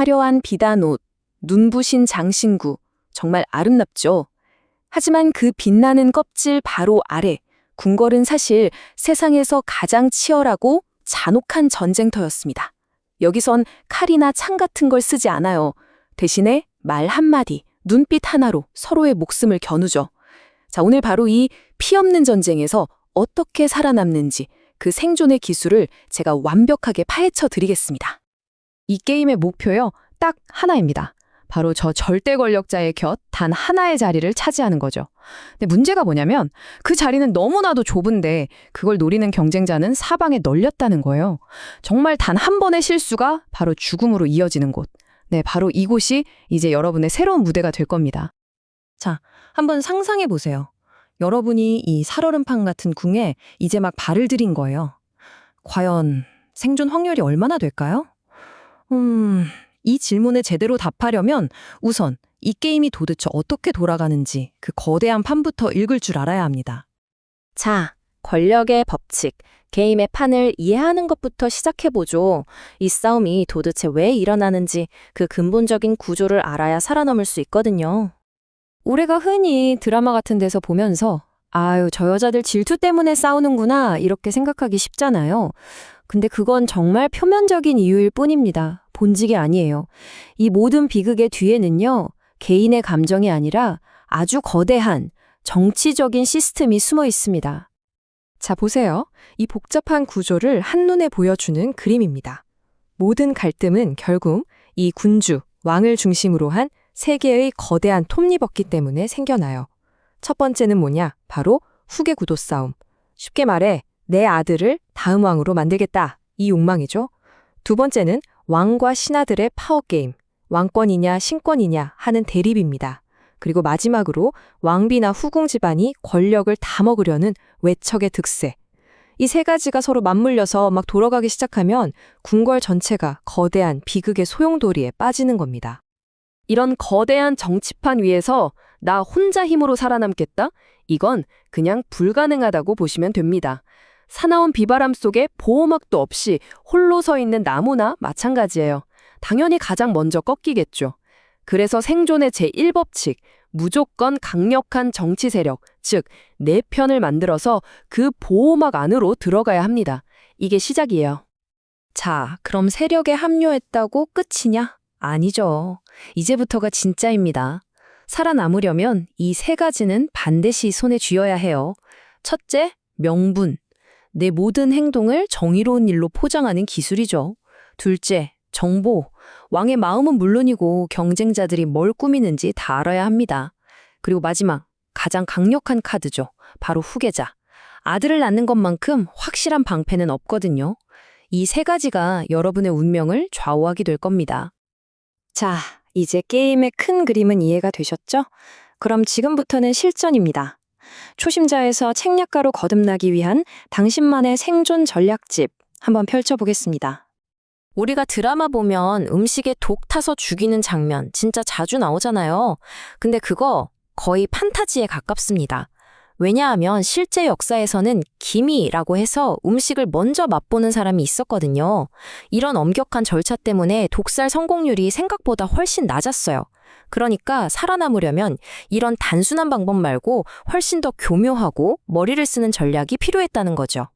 화려한 비단 옷, 눈부신 장신구, 정말 아름답죠. 하지만 그 빛나는 껍질 바로 아래, 궁궐은 사실 세상에서 가장 치열하고 잔혹한 전쟁터였습니다. 여기선 칼이나 창 같은 걸 쓰지 않아요. 대신에 말 한마디, 눈빛 하나로 서로의 목숨을 겨누죠. 자, 오늘 바로 이 피 없는 전쟁에서 어떻게 살아남는지 그 생존의 기술을 제가 완벽하게 파헤쳐 드리겠습니다. 이 게임의 목표요, 딱 하나입니다. 바로 저 절대 권력자의 곁 단 하나의 자리를 차지하는 거죠. 근데 문제가 뭐냐면 그 자리는 너무나도 좁은데 그걸 노리는 경쟁자는 사방에 널렸다는 거예요. 정말 단 한 번의 실수가 바로 죽음으로 이어지는 곳. 네, 바로 이곳이 이제 여러분의 새로운 무대가 될 겁니다. 자, 한번 상상해 보세요. 여러분이 이 살얼음판 같은 궁에 이제 막 발을 들인 거예요. 과연 생존 확률이 얼마나 될까요? 이 질문에 제대로 답하려면 우선 이 게임이 도대체 어떻게 돌아가는지 그 거대한 판부터 읽을 줄 알아야 합니다. 자, 권력의 법칙, 게임의 판을 이해하는 것부터 시작해보죠. 이 싸움이 도대체 왜 일어나는지 그 근본적인 구조를 알아야 살아남을 수 있거든요. 우리가 흔히 드라마 같은 데서 보면서 아유, 저 여자들 질투 때문에 싸우는구나 이렇게 생각하기 쉽잖아요. 근데 그건 정말 표면적인 이유일 뿐입니다. 본질이 아니에요. 이 모든 비극의 뒤에는요, 개인의 감정이 아니라 아주 거대한 정치적인 시스템이 숨어 있습니다. 자, 보세요. 이 복잡한 구조를 한눈에 보여주는 그림입니다. 모든 갈등은 결국 이 군주, 왕을 중심으로 한 세 개의 거대한 톱니바퀴 때문에 생겨나요. 첫 번째는 뭐냐? 바로 후계 구도 싸움. 쉽게 말해 내 아들을 다음 왕으로 만들겠다. 이 욕망이죠. 두 번째는 왕과 신하들의 파워게임. 왕권이냐 신권이냐 하는 대립입니다. 그리고 마지막으로 왕비나 후궁 집안이 권력을 다 먹으려는 외척의 득세. 이 세 가지가 서로 맞물려서 막 돌아가기 시작하면 궁궐 전체가 거대한 비극의 소용돌이에 빠지는 겁니다. 이런 거대한 정치판 위에서 나 혼자 힘으로 살아남겠다? 이건 그냥 불가능하다고 보시면 됩니다. 사나운 비바람 속에 보호막도 없이 홀로 서 있는 나무나 마찬가지예요. 당연히 가장 먼저 꺾이겠죠. 그래서 생존의 제1법칙, 무조건 강력한 정치 세력, 즉 내 편을 만들어서 그 보호막 안으로 들어가야 합니다. 이게 시작이에요. 자, 그럼 세력에 합류했다고 끝이냐? 아니죠. 이제부터가 진짜입니다. 살아남으려면 이 세 가지는 반드시 손에 쥐어야 해요. 첫째, 명분. 내 모든 행동을 정의로운 일로 포장하는 기술이죠. 둘째, 정보. 왕의 마음은 물론이고 경쟁자들이 뭘 꾸미는지 다 알아야 합니다. 그리고 마지막, 가장 강력한 카드죠. 바로 후계자. 아들을 낳는 것만큼 확실한 방패는 없거든요. 이 세 가지가 여러분의 운명을 좌우하게 될 겁니다. 자, 이제 게임의 큰 그림은 이해가 되셨죠? 그럼 지금부터는 실전입니다. 초심자에서 책략가로 거듭나기 위한 당신만의 생존 전략집 한번 펼쳐보겠습니다. 우리가 드라마 보면 음식에 독 타서 죽이는 장면 진짜 자주 나오잖아요. 근데 그거 거의 판타지에 가깝습니다. 왜냐하면 실제 역사에서는 기미라고 해서 음식을 먼저 맛보는 사람이 있었거든요. 이런 엄격한 절차 때문에 독살 성공률이 생각보다 훨씬 낮았어요. 그러니까 살아남으려면 이런 단순한 방법 말고 훨씬 더 교묘하고 머리를 쓰는 전략이 필요했다는 거죠.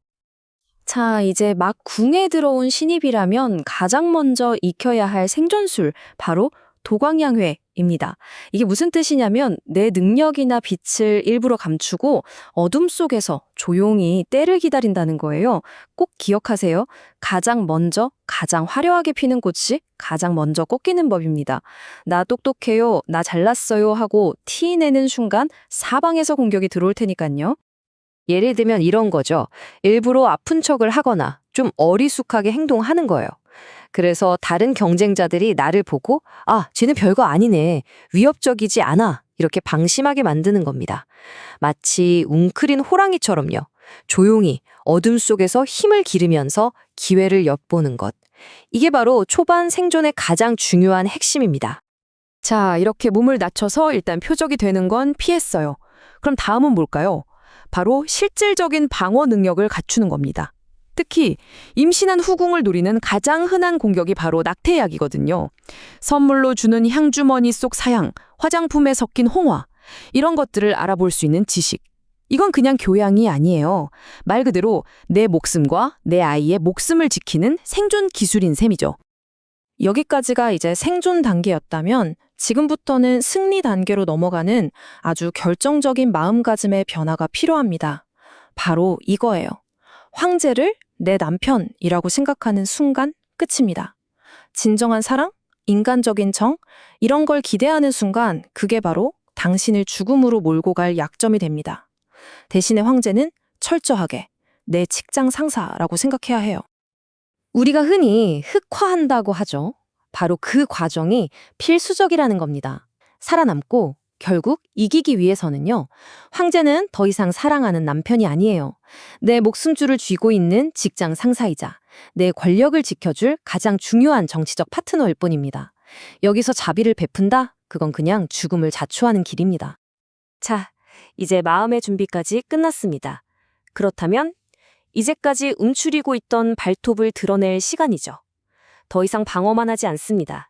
자, 이제 막 궁에 들어온 신입이라면 가장 먼저 익혀야 할 생존술, 바로 도광양회입니다. 이게 무슨 뜻이냐면 내 능력이나 빛을 일부러 감추고 어둠 속에서 조용히 때를 기다린다는 거예요. 꼭 기억하세요. 가장 먼저, 가장 화려하게 피는 꽃이 가장 먼저 꺾이는 법입니다. 나 똑똑해요, 나 잘났어요 하고 티 내는 순간 사방에서 공격이 들어올 테니까요. 예를 들면 이런 거죠. 일부러 아픈 척을 하거나 좀 어리숙하게 행동하는 거예요. 그래서 다른 경쟁자들이 나를 보고 아, 쟤는 별거 아니네, 위협적이지 않아, 이렇게 방심하게 만드는 겁니다. 마치 웅크린 호랑이처럼요. 조용히 어둠 속에서 힘을 기르면서 기회를 엿보는 것. 이게 바로 초반 생존의 가장 중요한 핵심입니다. 자, 이렇게 몸을 낮춰서 일단 표적이 되는 건 피했어요. 그럼 다음은 뭘까요? 바로 실질적인 방어 능력을 갖추는 겁니다. 특히 임신한 후궁을 노리는 가장 흔한 공격이 바로 낙태약이거든요. 선물로 주는 향주머니 속 사양, 화장품에 섞인 홍화, 이런 것들을 알아볼 수 있는 지식. 이건 그냥 교양이 아니에요. 말 그대로 내 목숨과 내 아이의 목숨을 지키는 생존 기술인 셈이죠. 여기까지가 이제 생존 단계였다면 지금부터는 승리 단계로 넘어가는 아주 결정적인 마음가짐의 변화가 필요합니다. 바로 이거예요. 황제를 내 남편이라고 생각하는 순간 끝입니다. 진정한 사랑, 인간적인 정, 이런 걸 기대하는 순간 그게 바로 당신을 죽음으로 몰고 갈 약점이 됩니다. 대신에 황제는 철저하게 내 직장 상사라고 생각해야 해요. 우리가 흔히 흑화한다고 하죠. 바로 그 과정이 필수적이라는 겁니다. 살아남고 결국 이기기 위해서는요. 황제는 더 이상 사랑하는 남편이 아니에요. 내 목숨줄을 쥐고 있는 직장 상사이자 내 권력을 지켜줄 가장 중요한 정치적 파트너일 뿐입니다. 여기서 자비를 베푼다? 그건 그냥 죽음을 자초하는 길입니다. 자, 이제 마음의 준비까지 끝났습니다. 그렇다면 이제까지 움츠리고 있던 발톱을 드러낼 시간이죠. 더 이상 방어만 하지 않습니다.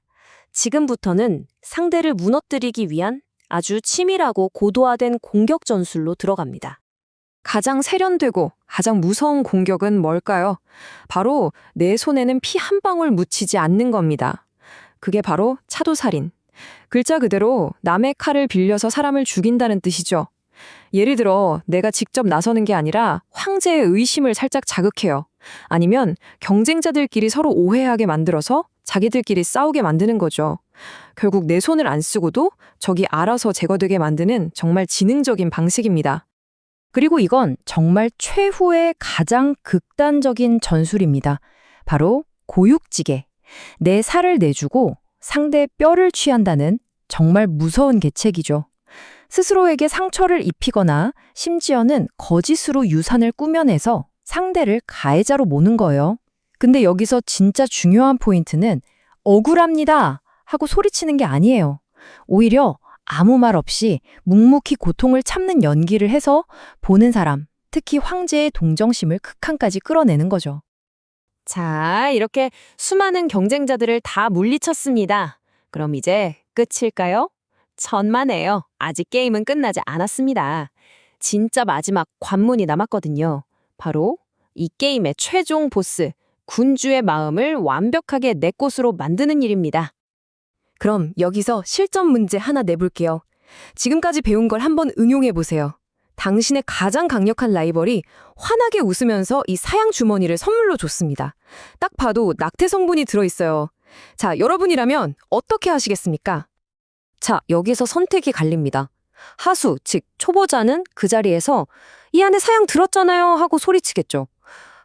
지금부터는 상대를 무너뜨리기 위한 아주 치밀하고 고도화된 공격 전술로 들어갑니다. 가장 세련되고 가장 무서운 공격은 뭘까요? 바로 내 손에는 피 한 방울 묻히지 않는 겁니다. 그게 바로 차도살인. 글자 그대로 남의 칼을 빌려서 사람을 죽인다는 뜻이죠. 예를 들어 내가 직접 나서는 게 아니라 황제의 의심을 살짝 자극해요. 아니면 경쟁자들끼리 서로 오해하게 만들어서 자기들끼리 싸우게 만드는 거죠. 결국 내 손을 안 쓰고도 적이 알아서 제거되게 만드는 정말 지능적인 방식입니다. 그리고 이건 정말 최후의 가장 극단적인 전술입니다. 바로 고육지계. 내 살을 내주고 상대의 뼈를 취한다는 정말 무서운 계책이죠. 스스로에게 상처를 입히거나 심지어는 거짓으로 유산을 꾸며내서 상대를 가해자로 모는 거예요. 근데 여기서 진짜 중요한 포인트는 억울합니다 하고 소리치는 게 아니에요. 오히려 아무 말 없이 묵묵히 고통을 참는 연기를 해서 보는 사람, 특히 황제의 동정심을 극한까지 끌어내는 거죠. 자, 이렇게 수많은 경쟁자들을 다 물리쳤습니다. 그럼 이제 끝일까요? 천만에요. 아직 게임은 끝나지 않았습니다. 진짜 마지막 관문이 남았거든요. 바로 이 게임의 최종 보스, 군주의 마음을 완벽하게 내 것으로 만드는 일입니다. 그럼 여기서 실전 문제 하나 내볼게요. 지금까지 배운 걸 한번 응용해보세요. 당신의 가장 강력한 라이벌이 환하게 웃으면서 이 사양 주머니를 선물로 줬습니다. 딱 봐도 낙태 성분이 들어있어요. 자, 여러분이라면 어떻게 하시겠습니까? 자, 여기서 선택이 갈립니다. 하수, 즉 초보자는 그 자리에서 이 안에 사양 들었잖아요 하고 소리치겠죠.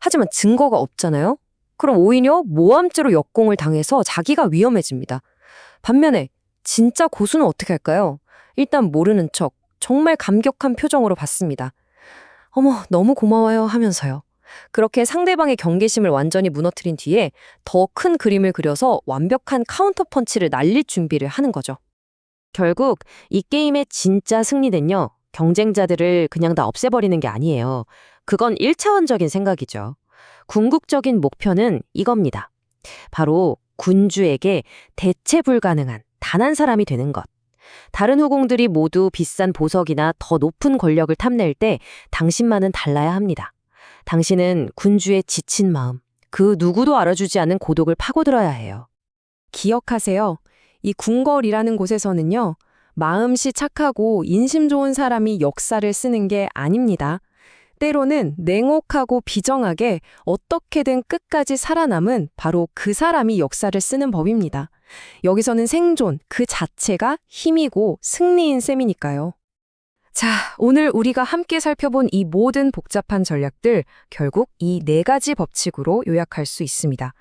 하지만 증거가 없잖아요. 그럼 오히려 모함죄로 역공을 당해서 자기가 위험해집니다. 반면에 진짜 고수는 어떻게 할까요? 일단 모르는 척 정말 감격한 표정으로 받습니다. 어머, 너무 고마워요 하면서요. 그렇게 상대방의 경계심을 완전히 무너뜨린 뒤에 더 큰 그림을 그려서 완벽한 카운터 펀치를 날릴 준비를 하는 거죠. 결국 이 게임의 진짜 승리는요, 경쟁자들을 그냥 다 없애버리는 게 아니에요. 그건 1차원적인 생각이죠. 궁극적인 목표는 이겁니다. 바로 군주에게 대체 불가능한 단 한 사람이 되는 것. 다른 후궁들이 모두 비싼 보석이나 더 높은 권력을 탐낼 때 당신만은 달라야 합니다. 당신은 군주의 지친 마음, 그 누구도 알아주지 않은 고독을 파고들어야 해요. 기억하세요. 이 궁궐이라는 곳에서는요, 마음씨 착하고 인심 좋은 사람이 역사를 쓰는 게 아닙니다. 때로는 냉혹하고 비정하게 어떻게든 끝까지 살아남은 바로 그 사람이 역사를 쓰는 법입니다. 여기서는 생존 그 자체가 힘이고 승리인 셈이니까요. 자, 오늘 우리가 함께 살펴본 이 모든 복잡한 전략들 결국 이 4가지 법칙으로 요약할 수 있습니다.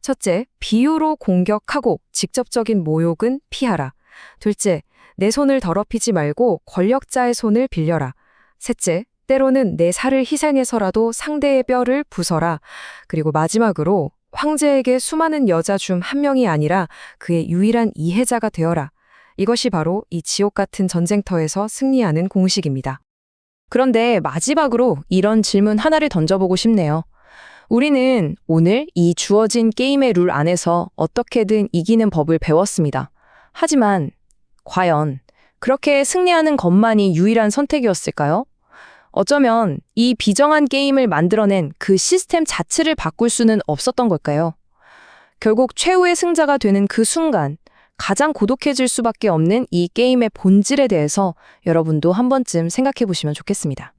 첫째, 비유로 공격하고 직접적인 모욕은 피하라. 둘째, 내 손을 더럽히지 말고 권력자의 손을 빌려라. 셋째, 때로는 내 살을 희생해서라도 상대의 뼈를 부숴라. 그리고 마지막으로 황제에게 수많은 여자 중 한 명이 아니라 그의 유일한 이해자가 되어라. 이것이 바로 이 지옥 같은 전쟁터에서 승리하는 공식입니다. 그런데 마지막으로 이런 질문 하나를 던져보고 싶네요. 우리는 오늘 이 주어진 게임의 룰 안에서 어떻게든 이기는 법을 배웠습니다. 하지만 과연 그렇게 승리하는 것만이 유일한 선택이었을까요? 어쩌면 이 비정한 게임을 만들어낸 그 시스템 자체를 바꿀 수는 없었던 걸까요? 결국 최후의 승자가 되는 그 순간 가장 고독해질 수밖에 없는 이 게임의 본질에 대해서 여러분도 한 번쯤 생각해 보시면 좋겠습니다.